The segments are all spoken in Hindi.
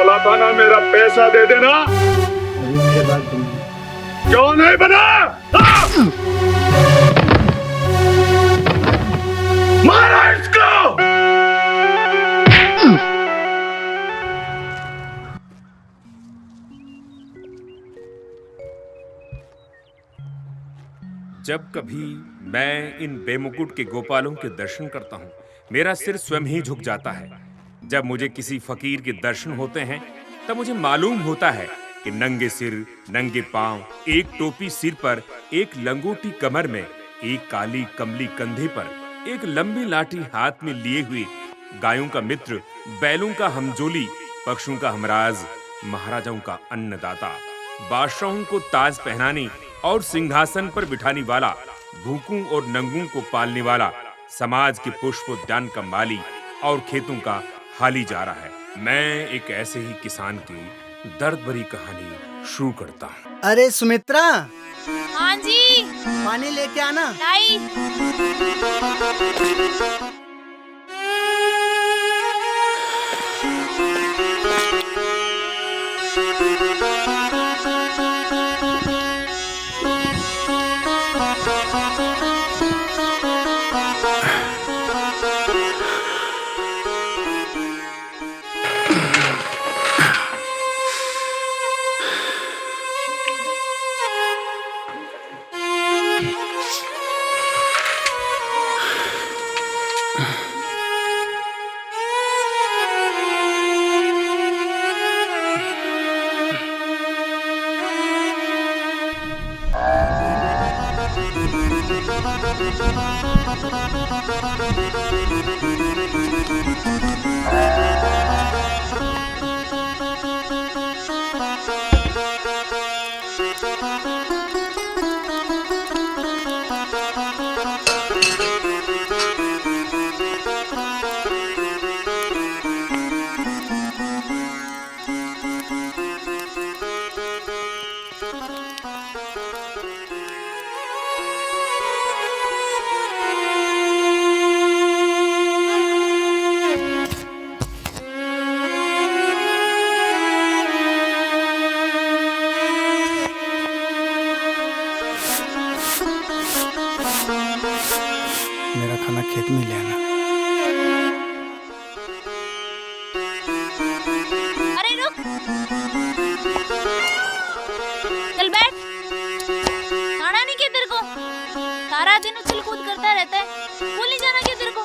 बोला था ना मेरा पैसा दे देना। मेरे बात तुम क्यों नहीं बना? मारा इसको। जब कभी मैं इन बेमुकुट के गोपालों के दर्शन करता हूँ, मेरा सिर स्वयं ही झुक जाता है। जब मुझे किसी फकीर के दर्शन होते हैं, तब मुझे मालूम होता है कि नंगे सिर, नंगे पांव, एक टोपी सिर पर, एक लंगोटी कमर में, एक काली कमली कंधे पर, एक लंबी लाठी हाथ में लिए हुए, गायों का मित्र, बैलों का हमजोली, पक्षियों का हमराज, महाराजाओं का अन्नदाता, बादशाहों को ताज पहनाने और सिंहासन पर बिठाने वाला, भूखों और नंगों को पालने वाला, समाज के पुष्प उद्यान का माली और खेतों का हाली जा रहा है। मैं एक ऐसे ही किसान की दर्द भरी कहानी शुरू करता हूँ। अरे सुमित्रा, हाँ जी, पानी लेके आना। लाई। मेरा खाना खेत में ले आना। अरे रुक, चल बैठ। खाना नहीं क्या तेरे को? सारा दिन उछल कूद करता रहता है। भूल नहीं जाना क्या तेरे को?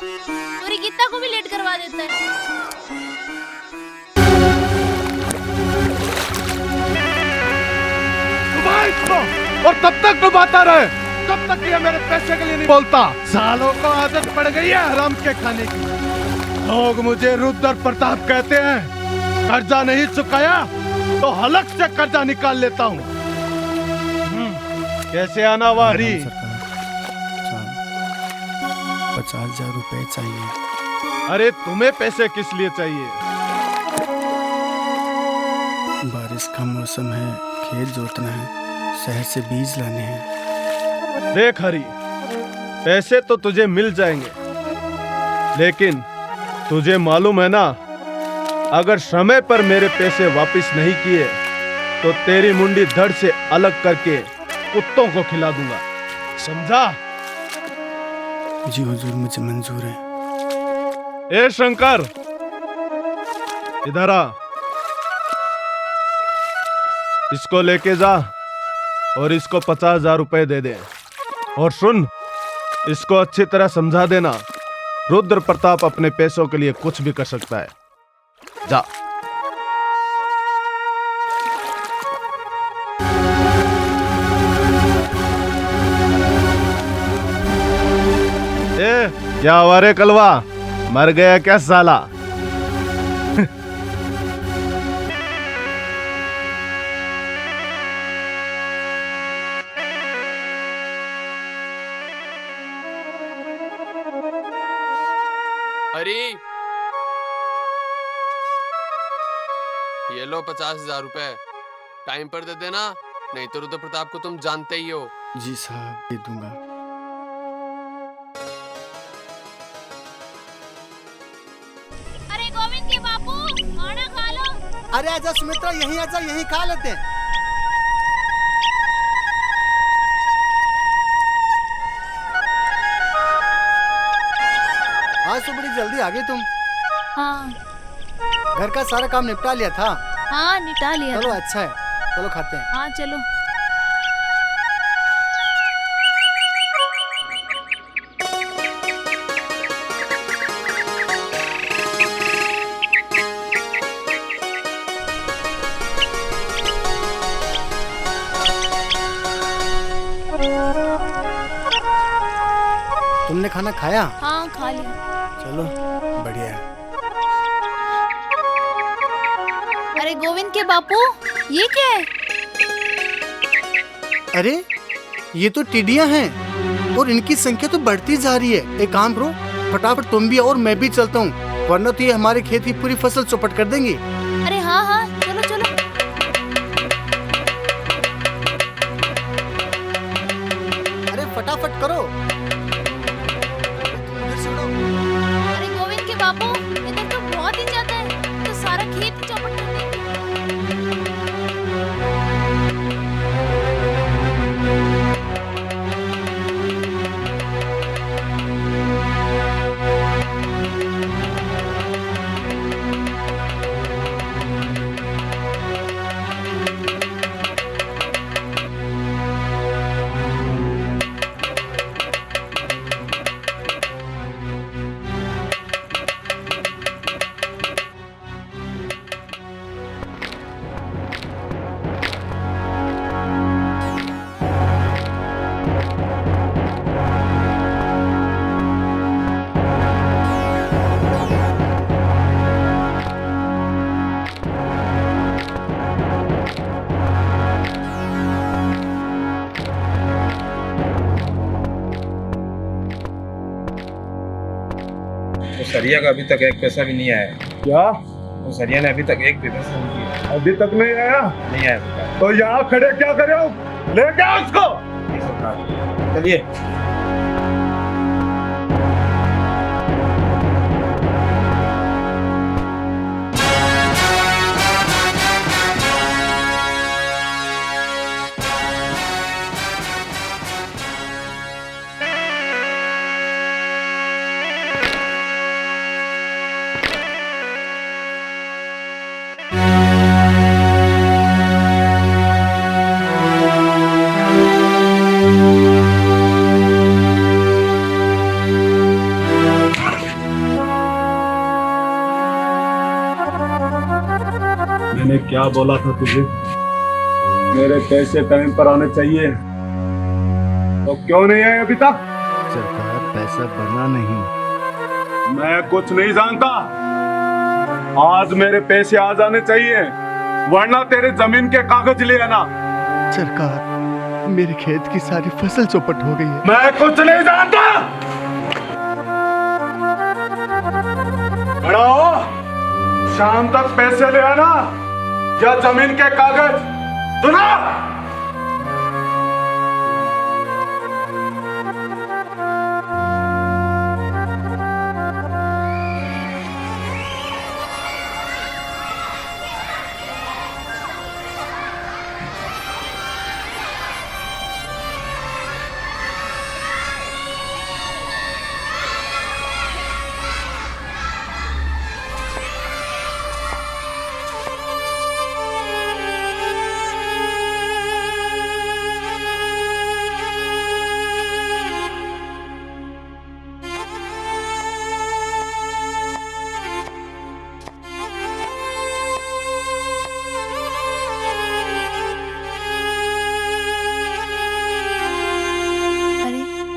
पूरी गीता को भी लेट करवा देता है। डुबा इसको और तब तक डुबाता रहे तब तक ये मेरे पैसे के लिए नहीं बोलता। सालों को आदत पड़ गई है हराम के खाने की। लोग मुझे रुद्र प्रताप कहते हैं। कर्जा नहीं चुकाया तो हलक से कर्जा निकाल लेता हूँ। कैसे आना वारी? 50,000 रुपए चाहिए। अरे तुम्हें पैसे किस लिए चाहिए? बारिश का मौसम है, खेत जोतना है, शहर से बीज लाने हैं। देख हरी, पैसे तो तुझे मिल जाएंगे, लेकिन तुझे मालूम है ना, अगर समय पर मेरे पैसे वापस नहीं किए तो तेरी मुंडी धड़ से अलग करके कुत्तों को खिला दूंगा, समझा? जी हुजूर, मुझे मंजूर है। ए शंकर, इधर आ। इसको लेके जा और इसको 50,000 रुपए दे दे। और सुन, इसको अच्छी तरह समझा देना, रुद्र प्रताप अपने पैसों के लिए कुछ भी कर सकता है। जा। ए, क्या हुआ रे कलवा? मर गया क्या साला? अरे ये लो 50,000 रुपए, टाइम पर दे देना, नहीं तो रुद्र प्रताप को तुम जानते ही हो। जी साहब, दे दूंगा। अरे गोविंद के बापू, खाना खा लो। अरे आजा सुमित्रा, यहीं आजा, यहीं खा लेते हैं। आज तो बड़ी जल्दी आ गई तुम। हाँ घर का सारा काम निपटा लिया था? हाँ निपटा लिया चलो था। अच्छा है, चलो खाते हैं। हाँ चलो। तुमने खाना खाया? हाँ खा लिया। चलो बढ़िया है। अरे गोविंद के बापू, ये क्या है? अरे ये तो टिड्डियां हैं और इनकी संख्या तो बढ़ती जा रही है। एक काम करो, फटाफट तुम भी और मैं भी चलता हूँ, वरना तो ये हमारे खेत की पूरी फसल चौपट कर देंगी। अरे हाँ हाँ चलो चलो। अरे फटाफट करो। इधर से उड़ो। अरे गोविंद के बापू, इधर तो बहुत ही ज्यादा है, तो सारा खेत ही चौपट कर देंगे। तो सरिया का अभी तक एक पैसा भी नहीं आया। क्या? तो सरिया ने अभी तक एक भी पैसा नहीं दिया। अभी तक नहीं आया? नहीं आया सरकार। तो यहाँ खड़े क्या कर रहे हो? ले क्या उसको? नहीं सरकार। चलिए। मैंने क्या बोला था तुझे? मेरे पैसे टाइम पर आने चाहिए, तो क्यों नहीं आए अभी तक? सरकार पैसा बना नहीं। मैं कुछ नहीं जानता। आज मेरे पैसे आ जाने चाहिए, वरना तेरे जमीन के कागज ले आना। सरकार मेरे खेत की सारी फसल चौपट हो गई है। मैं कुछ नहीं जानता। खड़ा हो, शाम तक पैसे ले आना या जमीन के कागज। सुना?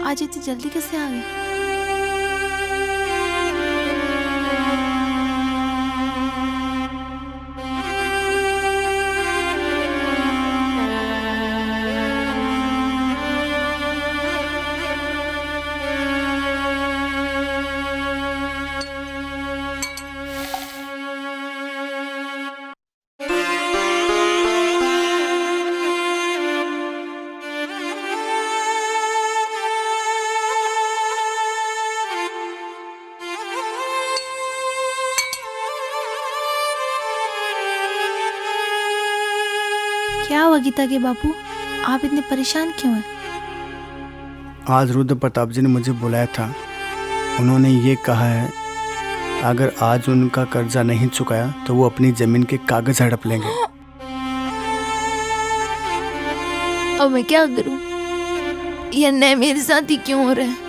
आज इतनी जल्दी कैसे आ गए? क्या हुआ गीता के बापू, आप इतने परेशान क्यों हैं? आज रुद्र प्रताप जी ने मुझे बुलाया था। उन्होंने ये कहा है अगर आज उनका कर्जा नहीं चुकाया तो वो अपनी जमीन के कागज हड़प लेंगे। अब मैं क्या करूं? ये अन्याय मेरे साथ ही क्यों हो रहा है?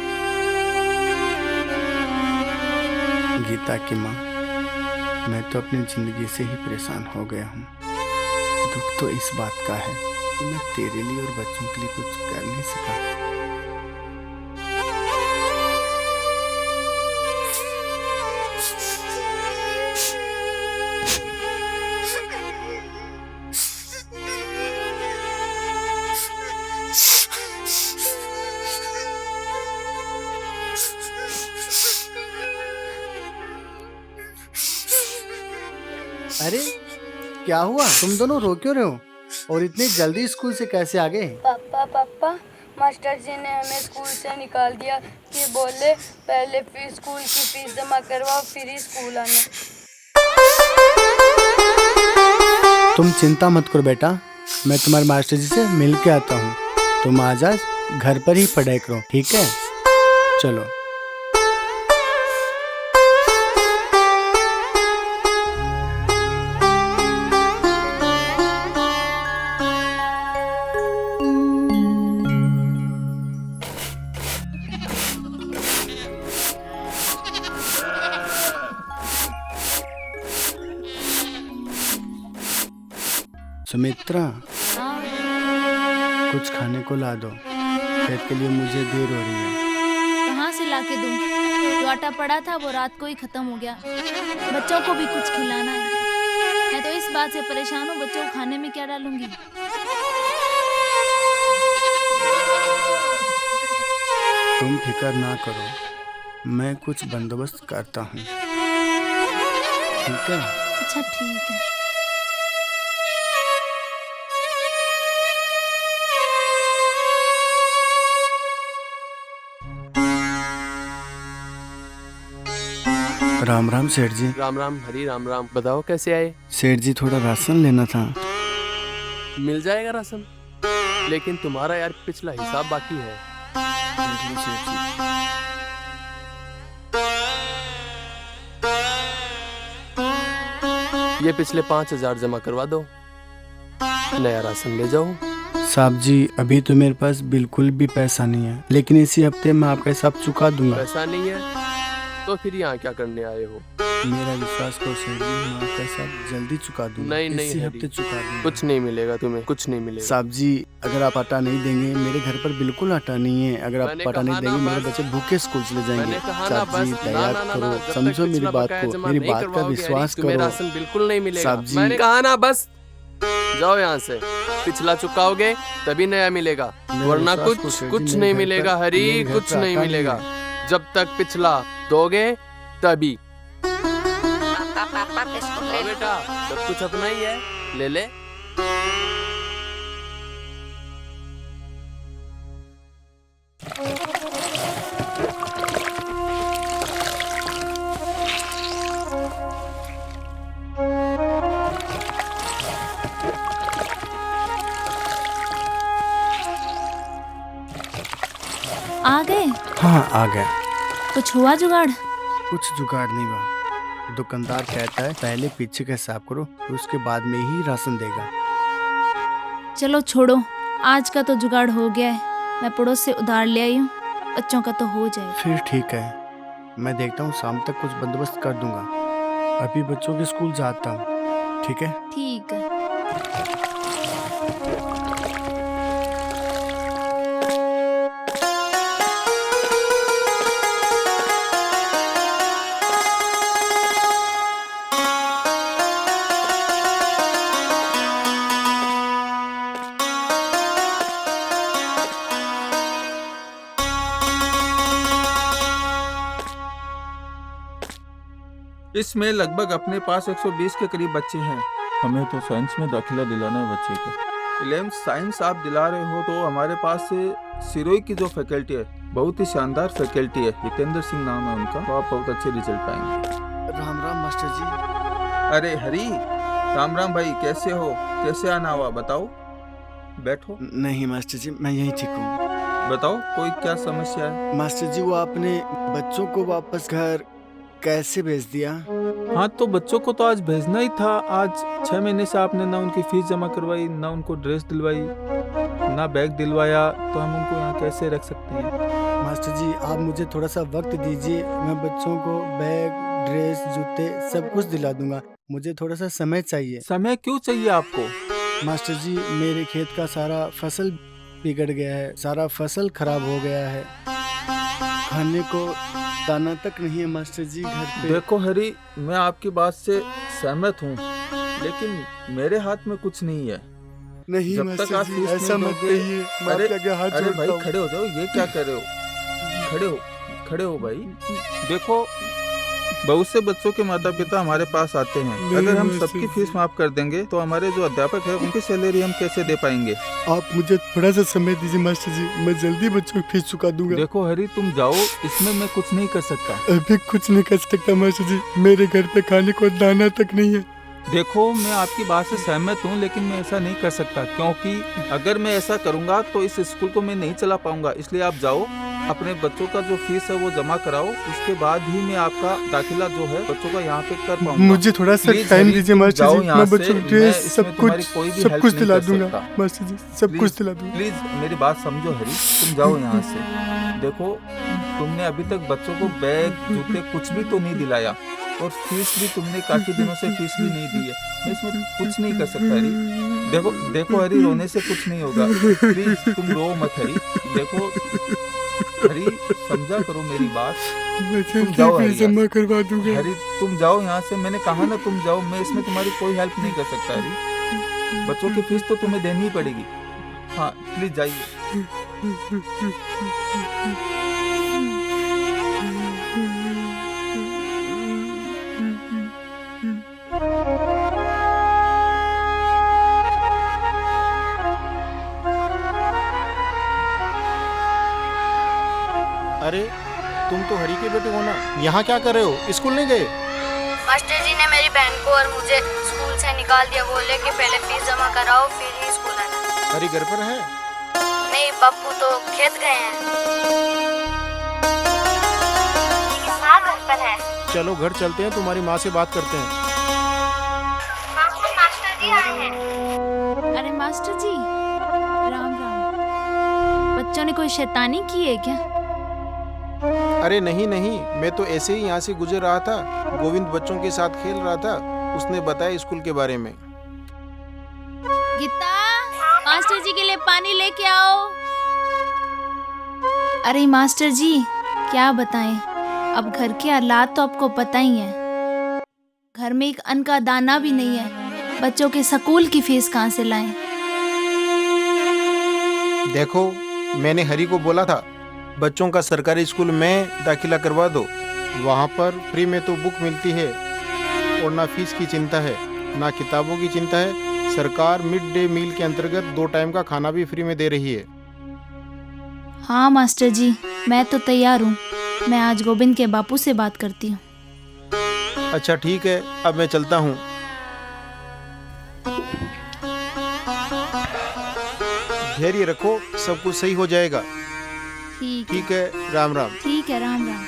गीता की माँ, मैं तो अपनी जिंदगी से ही परेशान हो गया हूँ। दुख तो इस बात का है कि मैं तेरे लिए और बच्चों के लिए कुछ कर नहीं सका। अरे क्या हुआ? तुम दोनों रो क्यों रहे हो? और इतनी जल्दी स्कूल से कैसे आ गए? पापा मास्टर जी ने हमें स्कूल से निकाल दिया कि बोले पहले फीस स्कूल की फीस जमा करवाओ फिर ही स्कूल आना। तुम चिंता मत करो बेटा, मैं तुम्हारे मास्टर जी से मिल के आता हूँ। तुम आज घर पर ही पढ़ाई करो, ठीक है? चलो। सुमित्रा, हाँ, कुछ खाने को ला दो। खेत के लिए मुझे देर हो रही है। कहाँ से लाके दूँ? जो आटा पड़ा था वो रात को ही खत्म हो गया। बच्चों को भी कुछ खिलाना है। मैं तो इस बात से परेशान हूँ, बच्चों को खाने में क्या डालूंगी? तुम फिक्र ना करो, मैं कुछ बंदोबस्त करता हूँ, ठीक है? अच्छा ठीक है। राम राम सेठ जी। राम राम हरी राम राम। बताओ कैसे आए? सेठ जी थोड़ा राशन लेना था। मिल जाएगा राशन, लेकिन तुम्हारा यार पिछला हिसाब बाकी है। सेठ जी, ये पिछले 5,000 जमा करवा दो, नया राशन ले जाओ। साहब जी अभी तो मेरे पास बिल्कुल भी पैसा नहीं है, लेकिन इसी हफ्ते मैं आपका हिसाब चुका दूंगा। पैसा नहीं है तो फिर यहाँ क्या करने आए हो? मेरा विश्वास करो सेठ जी, मैं आपका हिसाब जल्दी चुका दूंगा। नहीं नहीं इसी हरी, हफ्ते चुका दूंगा। कुछ नहीं मिलेगा तुम्हें, कुछ नहीं मिलेगा। साहब जी अगर आप आटा नहीं देंगे, मेरे घर पर बिल्कुल आटा नहीं है। अगर आप मैंने आटा नहीं कहा ना देंगे मेरे बस। बच्चे भूखे स्कूल चले जाएंगे। मैंने कहा ना साहब जी बस, दया ना, करो, जब तक समझो मेरी पिछला बात बकाया को, जमा मेरी नहीं बात का करवाओगे, विश्वास तुम्हें करो। राशन बिल्कुल नहीं मिलेगा। साहब जी, मैंने कहा ना बस, जाओ यहाँ से। पिछला चुकाओगे तभी नया मिलेगा, मेरा वरना विश्वास करो कुछ सेठ जी, कुछ मेरे नहीं घर मिलेगा पर- हरी, मेरे घर कुछ पर नहीं आटा मिलेगा। है। जब तक पिछला दोगे तभी। पापा बिस्कुट हाँ बेटा, सब कुछ अपना ही है, ले ले। आ गए? हाँ आ गया। कुछ हुआ जुगाड़? कुछ जुगाड़ नहीं हुआ। दुकानदार कहता है पहले पीछे का हिसाब करो, उसके बाद में ही राशन देगा। चलो छोड़ो, आज का तो जुगाड़ हो गया है। मैं पड़ोस से उधार ले आई हूँ, बच्चों का तो हो जाएगा। फिर ठीक है, मैं देखता हूँ शाम तक कुछ बंदोबस्त कर दूंगा। अभी बच्चों के स्कूल जाता हूँ, ठीक है? ठीक है। इसमें लगभग अपने पास 120 के करीब बच्चे हैं। हमें तो साइंस में दाखिला दिलाना है बच्चे को। 11th साइंस आप दिला रहे हो तो हमारे पास सिरोही की जो फैकल्टी है बहुत ही शानदार फैकल्टी है, हितेंद्र सिंह नाम है उनका, तो आप बहुत अच्छे रिजल्ट पाएंगे। राम राम मास्टर जी। अरे हरी, राम राम भाई, कैसे हो? कैसे आना हुआ बताओ? बैठो। नहीं मास्टर जी, मैं यहीं ठीक हूँ। बताओ कोई क्या समस्या है? मास्टर जी, वो आपने बच्चों को वापस घर कैसे भेज दिया? हाँ तो बच्चों को तो आज भेजना ही था। आज 6 महीने से आपने ना उनकी फीस जमा करवाई, ना उनको ड्रेस दिलवाई, ना बैग दिलवाया, तो हम उनको यहाँ कैसे रख सकते हैं? मास्टर जी, आप मुझे थोड़ा सा वक्त दीजिए, मैं बच्चों को बैग, ड्रेस, जूते सब कुछ दिला दूंगा। मुझे थोड़ा सा समय चाहिए। समय क्यों चाहिए आपको? मास्टर जी, मेरे खेत का सारा फसल बिगड़ गया है, सारा फसल खराब हो गया है, खाने को दाना तक नहीं है मास्टर जी घर पे। देखो हरी, मैं आपकी बात से सहमत हूँ, लेकिन मेरे हाथ में कुछ नहीं है। नहीं जब तक मास्टर आप जी, फीस ऐसा नहीं मत दोगे- कहिए, मैं अरे आपके आगे हाथ अरे जोड़ता भाई हूँ। खड़े हो जाओ, ये क्या कर रहे हो? खड़े हो भाई। देखो, बहुत से बच्चों के माता पिता हमारे पास आते हैं। नहीं, अगर हम मास्टर सबकी जी। फीस माफ कर देंगे तो हमारे जो अध्यापक है उनकी सैलरी हम कैसे दे पाएंगे? आप मुझे थोड़ा सा समय दीजिए मास्टर जी, मैं जल्दी बच्चों की फीस चुका दूंगा। देखो हरी, तुम जाओ, इसमें मैं कुछ नहीं कर सकता। अभी कुछ नहीं कर सकता मास्टर जी, मेरे घर पे खाने को दाना तक नहीं है। देखो, मैं आपकी बात से सहमत हूँ, लेकिन मैं ऐसा नहीं कर सकता, क्योंकि अगर मैं ऐसा करूँगा तो इस स्कूल को मैं नहीं चला पाऊंगा। इसलिए आप जाओ, अपने बच्चों का जो फीस है वो जमा कराओ, उसके बाद ही मैं आपका दाखिला जो है बच्चों का यहाँ पे कर पाऊंगा। मुझे थोड़ा सा Please, टाइम हरी, दीजिए तुम मास्टर जाओ जी, यहाँ मैं से, बच्चों को मैं ड्रेस इसमें तुम्हारी कोई भी सब हेल्प कुछ नहीं दिला कर दूंगा सकता। मास्टर जी, सब कुछ दिला दूंगा। प्लीज मेरी बात समझो हरी, तुम जाओ यहाँ से। देखो, तुमने अभी तक बच्चों को बैग, जूते कुछ भी तो नहीं दिलाया, और फीस भी तुमने काफी दिनों से फीस भी नहीं दी है। मैं इसमें कुछ नहीं कर सकता हरी। देखो हरी, रोने से कुछ नहीं होगा। प्लीज तुम रो मत हरी। देखो हरी, समझा करो मेरी बात। मैं तुम जल्दी जाओ फीस हरी, जमा करवा दूंगा। हरी तुम जाओ यहाँ से, मैंने कहा ना तुम जाओ। मैं इसमें तुम्हारी कोई हेल्प नहीं कर सकता हरी। बच्चों की फीस तो तुम्हें देनी ही पड़ेगी। हाँ प्लीज जाइए। अरे तुम तो हरी के बेटे हो ना, यहाँ क्या कर रहे हो? स्कूल नहीं गए? मास्टर जी ने मेरी बहन को और मुझे स्कूल से निकाल दिया, बोले कि पहले फीस जमा कराओ फिर ही स्कूल आना। हरी घर पर है? नहीं, पप्पू तो खेत गए हैं। हाँ, घर पर है। चलो घर चलते हैं, तुम्हारी माँ से बात करते हैं। मास्टर जी आए हैं। अरे मास्टर जी, राम राम। बच्चों ने कोई शैतानी की है क्या? अरे नहीं नहीं, मैं तो ऐसे ही यहाँ से गुजर रहा था, गोविंद बच्चों के साथ खेल रहा था, उसने बताया स्कूल के बारे में। गीता, मास्टर जी के लिए पानी लेके आओ। अरे मास्टर जी, क्या बताएं, अब घर के हालात तो आपको पता ही है। घर में एक अन्न का दाना भी नहीं है, बच्चों के स्कूल की फीस कहाँ से लाएं? देखो, मैंने हरी को बोला था बच्चों का सरकारी स्कूल में दाखिला करवा दो, वहाँ पर फ्री में तो बुक मिलती है, और ना फीस की चिंता है, ना किताबों की चिंता है। सरकार मिड डे मील के अंतर्गत 2 टाइम का खाना भी फ्री में दे रही है। हाँ मास्टर जी, मैं तो तैयार हूँ। मैं आज गोविंद के बापू से बात करती हूँ। अच्छा ठीक है, अब मैं चलता हूँ। धैर्य रखो, सब कुछ सही हो जाएगा। ठीक है, राम राम। ठीक है, राम राम।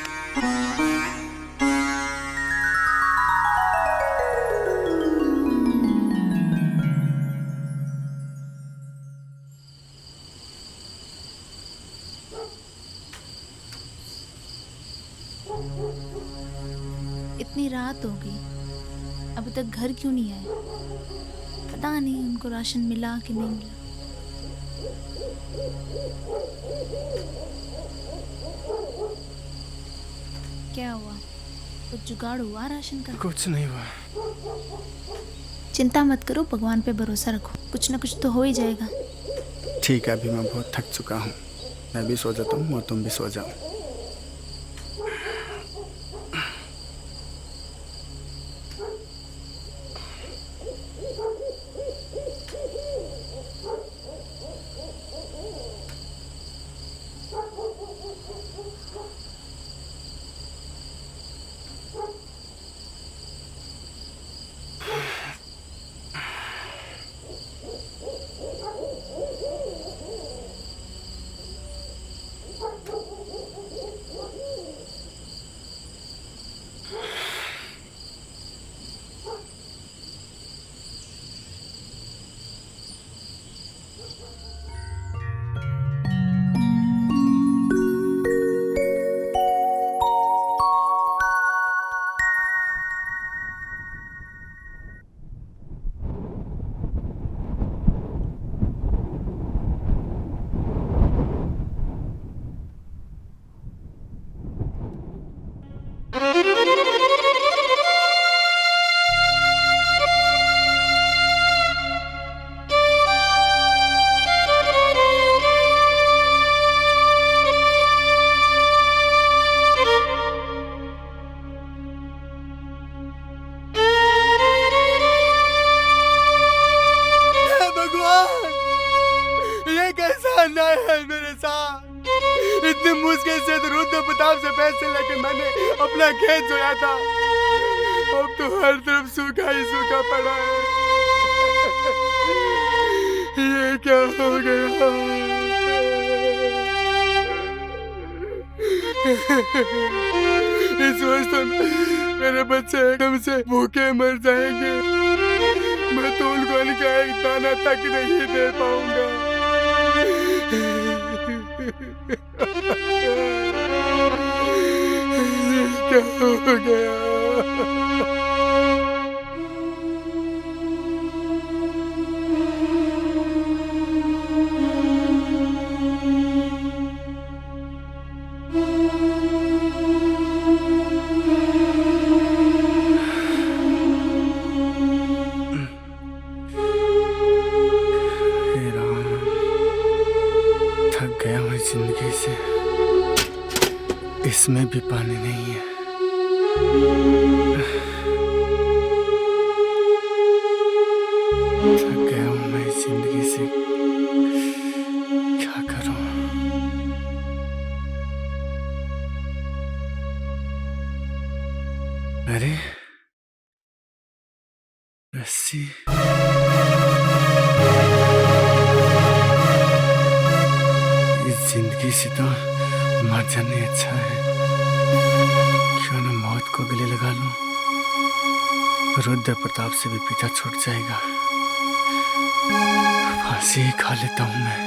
इतनी रात हो गई, अभी तक घर क्यों नहीं आए? पता नहीं उनको राशन मिला कि नहीं मिला। क्या हुआ? कुछ जुगाड़ हुआ राशन का? कुछ नहीं हुआ। चिंता मत करो, भगवान पे भरोसा रखो, कुछ ना कुछ तो हो ही जाएगा। ठीक है, अभी मैं बहुत थक चुका हूँ, मैं भी सो जाता हूँ और तुम भी सो जाओ। अन्याय है मेरे साथ। इतनी मुश्किल से रुद्र प्रताप से पैसे लेके मैंने अपना खेत जोया था, अब तो हर तरफ सूखा ही सूखा पड़ा है। ये क्या हो गया? इस वजह मेरे बच्चे एकदम से भूखे मर जाएंगे। मैं तो उनको उनका एक दाना तक नहीं दे पाऊंगा। क्या हो गया? जिंदगी से इसमें भी पानी नहीं है। थक गया हूँ मैं इस जिंदगी से, क्या करूं? अरे रस्सी, जिंदगी से तो मर जाने अच्छा है। क्यों न मौत को गले लगा लूं, रुद्र प्रताप से भी पीछा छूट जाएगा। फांसी ही खा लेता हूं मैं।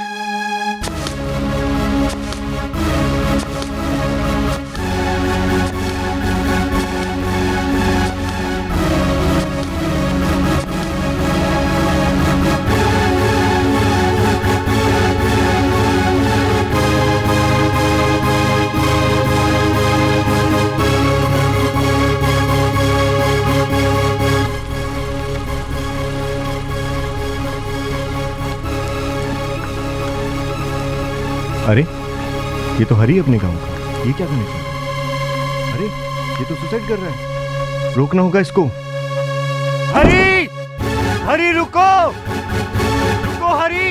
अरे ये तो हरी अपने गांव का, ये क्या करने चला? अरे ये तो सुसाइड कर रहा है, रोकना होगा इसको। हरी, हरी रुको, रुको हरी,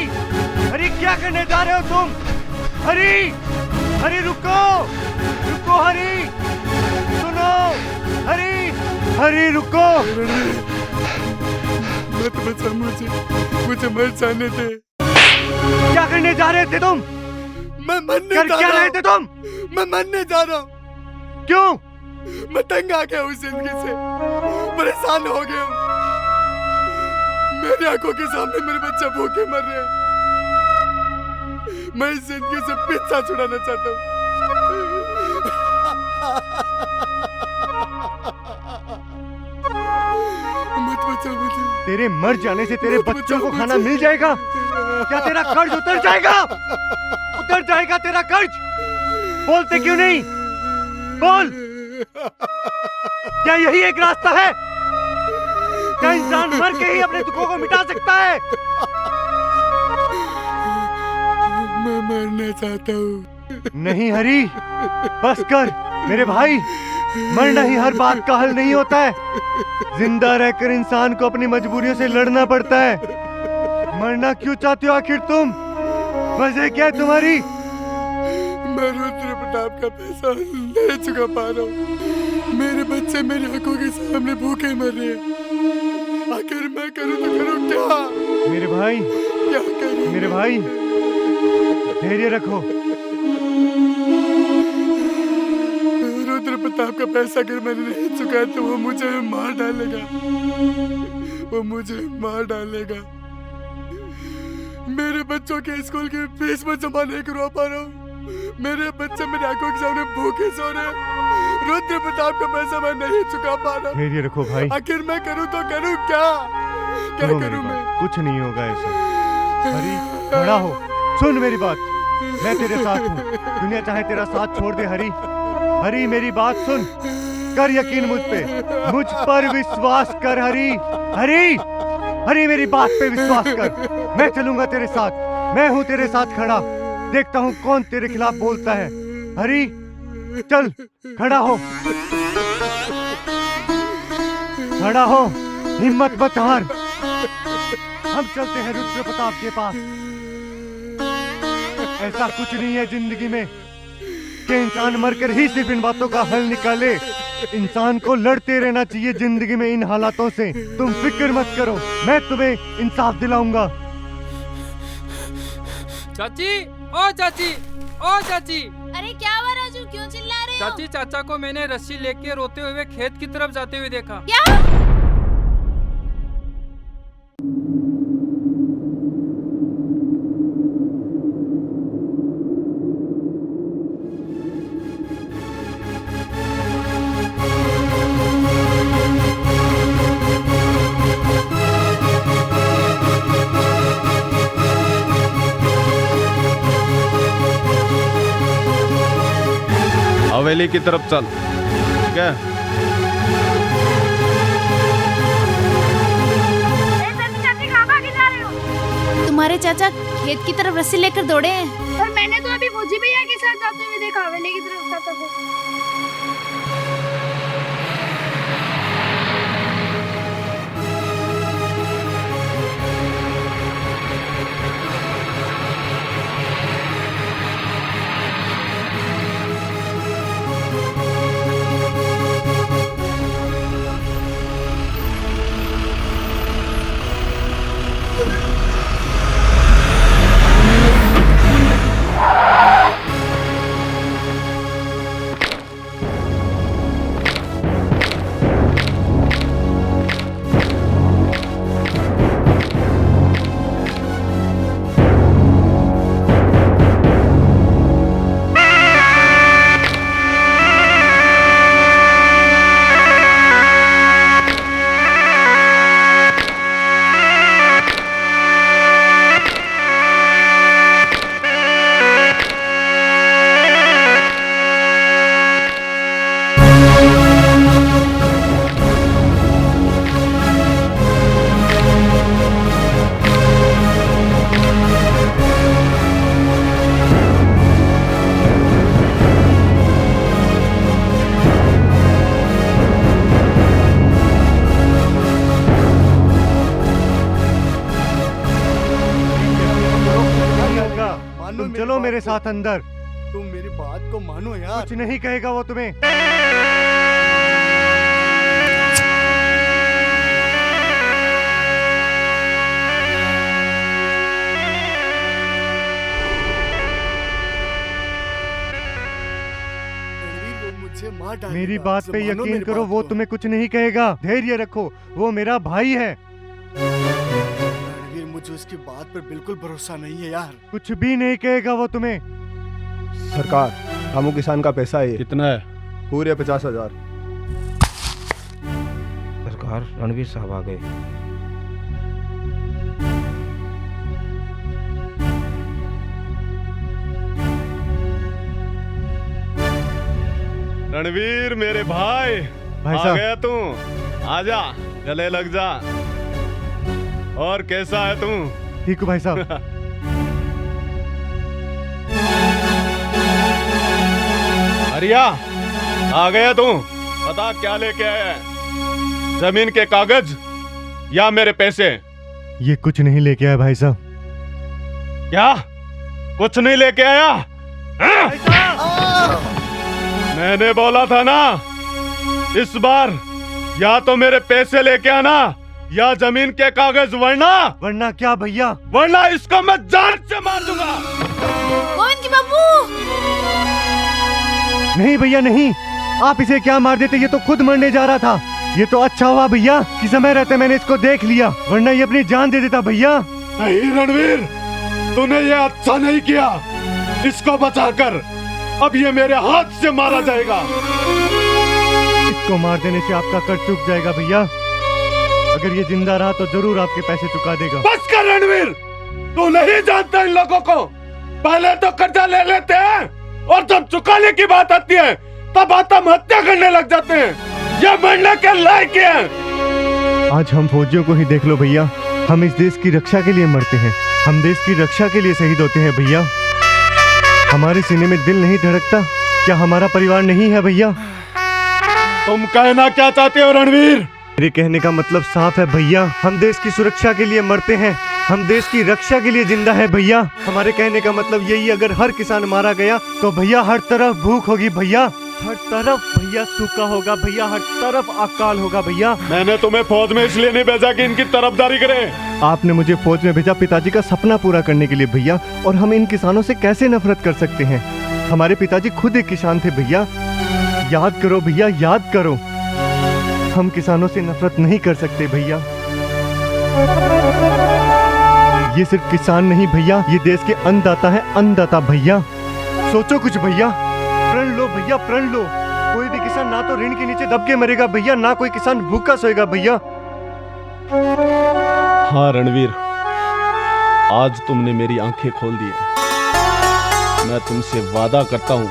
हरी क्या करने जा रहे हो तुम? हरी, हरी रुको, रुको हरी, सुनो हरी, हरी रुको। मत बचा मुझे मर जाने दे। क्या करने जा रहे थे तुम? मैं मरने जा रहा हूं। क्या रहे थे तुम? मैं मरने जा रहा हूँ। क्यों? मैं तंग आ गया हूँ जिंदगी से, परेशान हो गया हूँ। मेरी आंखों के सामने मेरे बच्चे भूखे मर रहे हैं। मैं इस जिंदगी से पीछा छुड़ाना चाहता हूँ। मत बचा मुझे। तेरे मर जाने से तेरे बच्चों को खाना मिल जाएगा? क्या तेरा कर्ज उतर जाएगा? उतर जाएगा तेरा कर्ज? बोलते क्यों नहीं? बोल, क्या यही एक रास्ता है? क्या इंसान मर के ही अपने दुखों को मिटा सकता है? मैं मरना चाहता हूँ। नहीं हरी, बस कर मेरे भाई। मरना ही हर बात का हल नहीं होता है। जिंदा रहकर इंसान को अपनी मजबूरियों से लड़ना पड़ता है। मरना क्यों चाहते हो आखिर तुम? वजह क्या है तुम्हारी? मैं रुद्र प्रताप का पैसा नहीं चुका पा रहा हूँ। मेरे बच्चे मेरी आंखों के सामने भूखे मर रहे हैं। आखिर मैं करूँ तो करूँ क्या? मेरे भाई, क्या करूँ? मेरे भाई धैर्य रखो। रुद्र प्रताप का पैसा अगर मैंने नहीं चुकाया तो वो मुझे मार डालेगा। वो मुझे मार डालेगा। मेरे बच्चों के स्कूल की फीस में जमा नहीं करवा पा रहा हूँ। मेरे बच्चे मेरी आंखों के सामने भूखे सो रहे हैं। रुद्र प्रताप का पैसा मैं नहीं चुका पा रहा। धैर्य रखो भाई। आखिर मैं करूँ तो करूँ क्या? क्या करूँ मैं? कुछ नहीं होगा ऐसा। हरी खड़ा हो, सुन मेरी बात। मैं तेरे साथ हूँ। दुनिया चाहे तेरा साथ छोड़ दे हरी। हरी मेरी बात सुन, कर यकीन मुझ पे, मुझ पर विश्वास कर हरी। हरी, हरी मेरी बात पे विश्वास कर। मैं चलूंगा तेरे साथ, मैं हूँ तेरे साथ खड़ा। देखता हूँ कौन तेरे खिलाफ बोलता है। हरी चल, खड़ा हो, खड़ा हो, हिम्मत मत हार। हम चलते हैं रुद्र प्रताप के पास। ऐसा कुछ नहीं है जिंदगी में कि इंसान मरकर ही सिर्फ इन बातों का हल निकाले। इंसान को लड़ते रहना चाहिए जिंदगी में इन हालातों से। तुम फिक्र मत करो, मैं तुम्हें इंसाफ दिलाऊंगा। चाची, ओ चाची, ओ चाची। अरे क्या हुआ राजू, क्यों चिल्ला रहे हो? चाची, चाचा को मैंने रस्सी लेके रोते हुए खेत की तरफ जाते हुए देखा। क्या? हवेली की तरफ चल। ठीक है? तुम्हारे चाचा खेत की तरफ रस्सी लेकर दौड़े हैं। पर मैंने तो अभी फौजी भैया के साथ जाते हुए देखा हवेली की तरफ चाचा को। तुम चलो मेरे साथ अंदर। तुम मेरी बात को मानो यार। कुछ नहीं कहेगा वो तुम्हें। मेरी बात पे यकीन करो, वो तुम्हें कुछ नहीं कहेगा। धैर्य रखो, वो मेरा भाई है। रणवीर, मुझे उसकी बात पर बिल्कुल भरोसा नहीं है यार। कुछ भी नहीं कहेगा वो तुम्हें। सरकार, रामू किसान का पैसा है। कितना है? पूरे 50,000। सरकार, रणवीर साहब आ गए। रणवीर मेरे भाई भाई आ साहब। गया तू। आजा, गले लग जा। और कैसा है तू? ठीक हो भाई साहब। अरिया, आ गया तू। बता क्या लेके आया है? जमीन के कागज या मेरे पैसे? ये कुछ नहीं लेके आया भाई साहब। क्या कुछ नहीं लेके आया? मैंने बोला था ना, इस बार या तो मेरे पैसे लेके आना या जमीन के कागज, वरना क्या भैया? वरना इसको मैं जान से मार दूंगा। गोविंद की बाबू! नहीं भैया नहीं, आप इसे क्या मार देते, ये तो खुद मरने जा रहा था। ये तो अच्छा हुआ भैया कि समय रहते मैंने इसको देख लिया, वरना ये अपनी जान दे देता भैया। नहीं रणवीर, तूने ये अच्छा नहीं किया। इसको बचाकर अब ये मेरे हाथ से मारा जाएगा। इसको मार देने से आपका कर चुक जाएगा भैया। अगर ये जिंदा रहा तो जरूर आपके पैसे चुका देगा। बस कर रणवीर, तू नहीं जानता इन लोगों को। पहले तो कर्जा ले लेते हैं और जब चुकाने की बात आती है तब आत्महत्या करने लग जाते हैं। ये मरने के लायक हैं। आज हम फौजियों को ही देख लो भैया, हम इस देश की रक्षा के लिए मरते हैं, हम देश की रक्षा के लिए शहीद होते हैं भैया। हमारे सीने में दिल नहीं धड़कता? क्या हमारा परिवार नहीं है भैया? तुम कहना क्या चाहते हो रणवीर? मेरे कहने का मतलब साफ है भैया, हम देश की सुरक्षा के लिए मरते हैं, हम देश की रक्षा के लिए जिंदा है भैया। हमारे कहने का मतलब यही, अगर हर किसान मारा गया तो भैया हर तरफ भूख होगी भैया, हर तरफ भैया सूखा होगा भैया, हर तरफ अकाल होगा भैया। मैंने तुम्हें फौज में इसलिए नहीं भेजा कि इनकी तरफदारी करें। आपने मुझे फौज में भेजा पिताजी का सपना पूरा करने के लिए भैया, और हम इन किसानों से कैसे नफरत कर सकते हैं? हमारे पिताजी खुद एक किसान थे भैया। याद करो भैया, याद करो, हम किसानों से नफरत नहीं कर सकते भैया। ये सिर्फ किसान नहीं भैया, ये देश के अन्नदाता है, अन्नदाता भैया। सोचो कुछ भैया, प्रण लो भैया, प्रण लो। कोई भी किसान ना तो ऋण के नीचे दब के मरेगा भैया, ना कोई किसान भूखा सोएगा भैया। हाँ रणवीर, आज तुमने मेरी आंखें खोल दी है। मैं तुमसे वादा करता हूँ,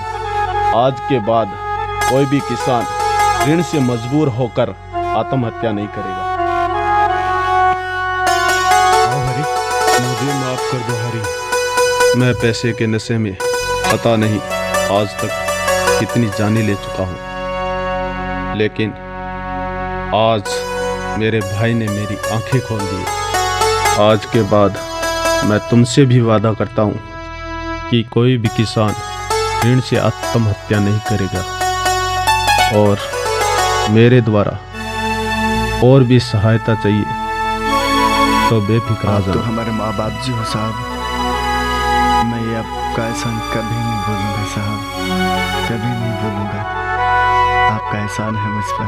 आज के बाद कोई भी किसान ऋण से मजबूर होकर आत्महत्या नहीं करेगा। मुझे माफ कर दो हरी, मैं पैसे के नशे में पता नहीं आज तक कितनी जानें ले चुका हूँ, लेकिन आज मेरे भाई ने मेरी आंखें खोल दी। आज के बाद मैं तुमसे भी वादा करता हूँ कि कोई भी किसान ऋण से आत्महत्या नहीं करेगा, और मेरे द्वारा और भी सहायता चाहिए तो बेफिक्र आ आप तो जाओ। हमारे माँ बाप जी हो साहब, मैं ये आपका एहसान कभी नहीं भूलूंगा साहब, कभी नहीं भूलूंगा। आपका एहसान है मुझ पर।